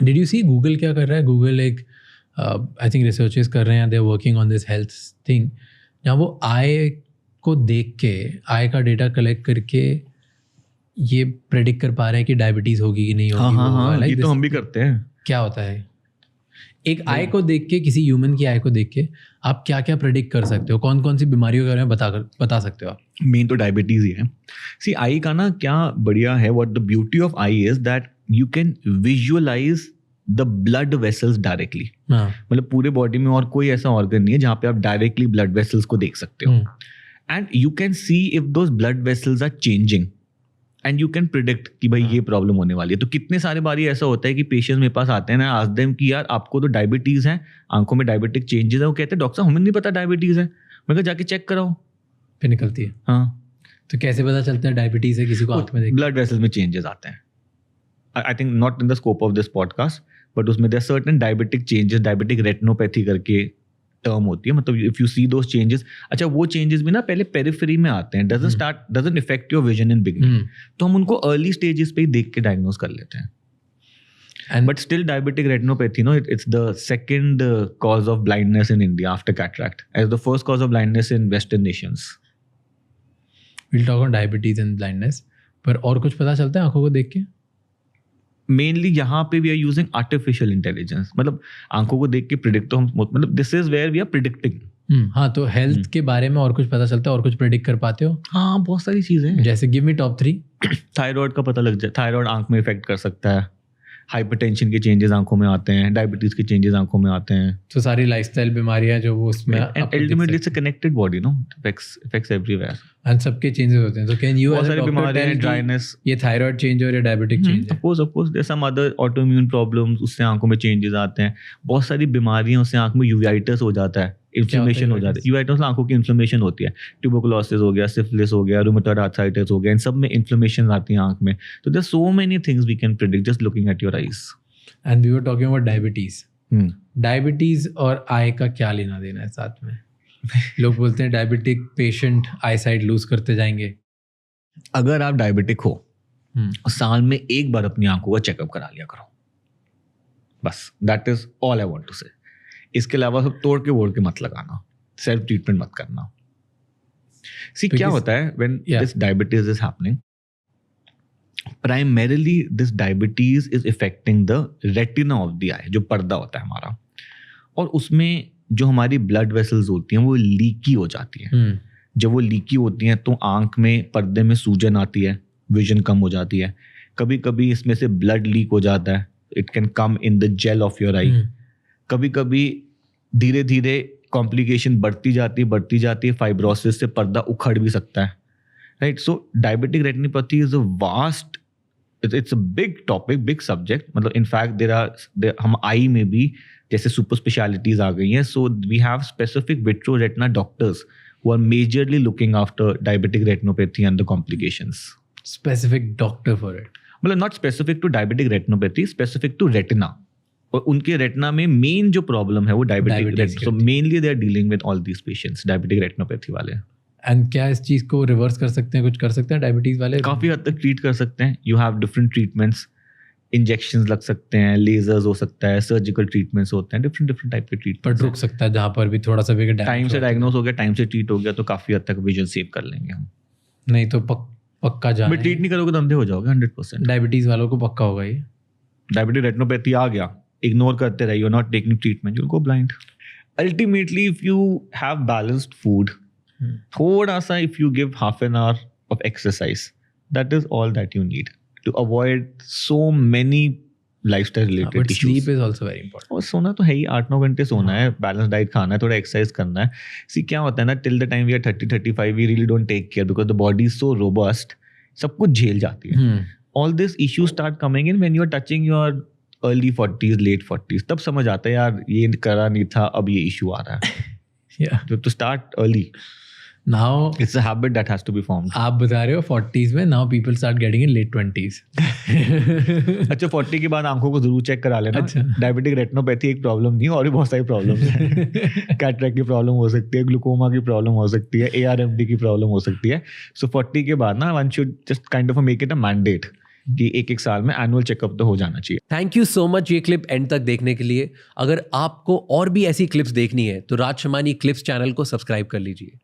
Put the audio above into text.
Did you C Google क्या कर रहा है? गूगल एक आई थिंक रिसर्चर्स कर रहे हैं, they are working on this health thing, जहाँ वो आय को देख के, आय का डेटा कलेक्ट करके ये प्रेडिक्ट कर पा रहे हैं कि डायबिटीज़ होगी कि नहीं होगी। हाँ, ये तो हम भी करते हैं। क्या होता है? एक आय को देख के, किसी ह्यूमन की आय को देख के आप क्या क्या प्रेडिक्ट कर सकते हो? कौन कौन सी बीमारियों के बारे में बता सकते हो आप? मेन तो डायबिटीज ही है। सी आई का ना क्या बढ़िया है, what the beauty of eye is that you can visualize the blood vessels directly. मतलब पूरे बॉडी में और कोई ऐसा ऑर्गन नहीं है जहाँ पे आप डायरेक्टली ब्लड वेसल्स को देख सकते हो। And you can see if those blood vessels are changing and you can predict कि भाई ये प्रॉब्लम होने वाली है। तो कितने सारे बारी ऐसा होता है कि पेशेंट्स मेरे पास आते हैं ना, आस्क देम कि यार आपको तो डायबिटीज है, आंखों में डायबिटिक चेंजेस है। वो कहते हैं डॉक्टर साहब हमें नहीं पता डायबिटीज है। मैं कहा जाके चेक कराओ, फिर निकलती है। हाँ, तो कैसे पता चलता है डायबिटीज है किसी को आंख में देख? ब्लड वेसल्स में चेंजेस आते हैं। I think not in the scope of this podcast, but उसमें there certain diabetic changes, diabetic retinopathy करके टर्म होती है। मतलब if you see those changes, अच्छा वो चेंजेस भी ना पहले पेरिफेरी में आते हैं, doesn't effect your vision in beginning. तो हम उनको अर्ली स्टेजेस पे ही देख के डायग्नोज कर लेते हैं। But still diabetic retinopathy, no, it's the second cause of blindness in India after cataract, as the first cause of blindness in western nations. Will talk on diabetes and blindness, पर और कुछ पता चलता है आंखों को देख के? मेनली यहाँ पे we are using artificial intelligence. मतलब आंखों को देख के प्रिडिक्ट, तो हम मतलब this is where we are predicting. हाँ, तो हेल्थ के बारे में और कुछ पता चलता है, और कुछ प्रिडिक्ट कर पाते हो? हाँ, बहुत सारी चीजें हैं। जैसे गिव मी टॉप 3। थायराइड का पता लग जाए, थायराइड आंख में इफेक्ट कर सकता है। हाइपरटेंशन के चेंजेस आंखों में आते हैं, डायबिटीज के चेंजेस आंखों में आते हैं। तो सारी लाइफस्टाइल बीमारियां जो वो उसमें ultimately it's a connected body, no, effects everywhere and सबके चेंजेस होते हैं। तो कैन यू बहुत सारी बीमारियां हैं, ड्राइनेस, ये थायराइड चेंज और ये डायबिटिक चेंज है? Of course there some other autoimmune problems, उससे आंखों में चेंजेस आते हैं। बहुत सारी बीमारियां, उससे आंख में यूवाइटिस हो जाता है, इन्फ्लेमेशन हो जाता है। यूवाइटिस आंखों की इन्फ्लेमेशन होती है। ट्यूबरकुलोसिस हो गया, सिफिलिस हो गया, रूमेटॉइड आर्थराइटिस हो गया, इन सब में इन्फ्लेमेशन आती है आंख में। तो there so many things we can predict just looking at your eyes. And we were talking about diabetes. Diabetes और आई का क्या लेना देना है साथ में? लोग बोलते हैं डायबिटिक पेशेंट आई साइट लूज करते जाएंगे। अगर आप डायबिटिक हो, साल में एक बार अपनी आंखों का चेकअप करा लिया करो, बस। That is all I want to say. इसके अलावा सब तोड़ के वोड़ के मत लगाना, सेल्फ ट्रीटमेंट मत करना। सी क्या होता है when this diabetes is happening, primarily this diabetes is affecting the retina of the eye, जो पर्दा होता है हमारा, और उसमें जो हमारी ब्लड वेसल्स होती हैं वो लीकी हो जाती हैं। जब वो लीकी होती हैं तो आंख में पर्दे में सूजन आती है, विजन कम हो जाती है। कभी कभी इसमें से ब्लड लीक हो जाता है, it can come in the gel of your eye. कभी कभी धीरे धीरे कॉम्प्लिकेशन बढ़ती जाती है, फाइब्रोसिस से पर्दा उखड़ भी सकता है, right. So diabetic retinopathy is a vast, it's a big topic, big subject. मतलब इनफैक्ट देयर हम आई में भी जैसे सुपर स्पेशलिटीज आ गई हैं। So we have specific vitreo retina doctors who are majorly looking after diabetic retinopathy and the complications. Specific doctor for it? मतलब not specific to diabetic retinopathy, specific to retina. और उनके retina में main जो problem है वो diabetic retina. So mainly they are dealing with all these patients, diabetic retinopathy वाले। And क्या इस चीज को रिवर्स कर सकते हैं, कुछ कर सकते हैं डायबिटीज वाले? काफी हद तक ट्रीट कर सकते हैं। You have different treatments, injections लग सकते हैं, लेजर्स हो सकता है, सर्जिकल ट्रीटमेंट्स होते हैं, डिफरेंट टाइप के ट्रीटमेंट। पर रुक सकता है जहाँ पर भी थोड़ा सा भी टाइम से डायग्नोज हो गया, टाइम से ट्रीट हो गया तो काफी हद तक विजन सेव कर लेंगे हम। नहीं तो पक्का जाना, ट्रीट नहीं करोगे तो अंधे हो जाओगे 100%। डायबिटीज वालों को पक्का होगा ये। डायबिटिक रेटिनोपैथी आ गया, इग्नोर करते रहे, you are not taking treatment, you will go blind. Ultimately if you have balanced food, थोड़ा सा if you give half an hour of exercise, that is all that you need to avoid so many lifestyle related issues. Sleep is also very important. और सोना तो है ही, 8-9 घंटे सोना है, balance diet खाना है, थोड़ा एक्सरसाइज करना है। सी क्या होता है ना, till the time we are 30-35 we really don't take care because the body is so robust, सब कुछ झेल जाती है। All this issues start coming in when you are touching your early 40s, late 40s, तब समझ आता है यार ये करा नहीं था, अब ये इशू आ रहा है। तो start early. Now it's a habit that has to be formed. आप बता रहे हो 40s में, now people start getting in late 20s. अच्छा 40 के बाद आंखों को जरूर चेक करा लेना। अच्छा। डायबिटिक रेटिनोपैथी एक प्रॉब्लम नहीं, और भी बहुत सारी प्रॉब्लम्स हैं। कैटरेक्ट की प्रॉब्लम हो सकती है, ग्लूकोमा की प्रॉब्लम हो सकती है, ARMD की प्रॉब्लम हो सकती है। सो 40 के बाद ना one should just kind of make it a mandate कि एक साल में एनुअल चेकअप तो हो जाना चाहिए। थैंक यू सो मच ये क्लिप एंड तक देखने के लिए। अगर आपको और भी ऐसी क्लिप्स देखनी है तो राज शमानी क्लिप्स चैनल को सब्सक्राइब कर लीजिए।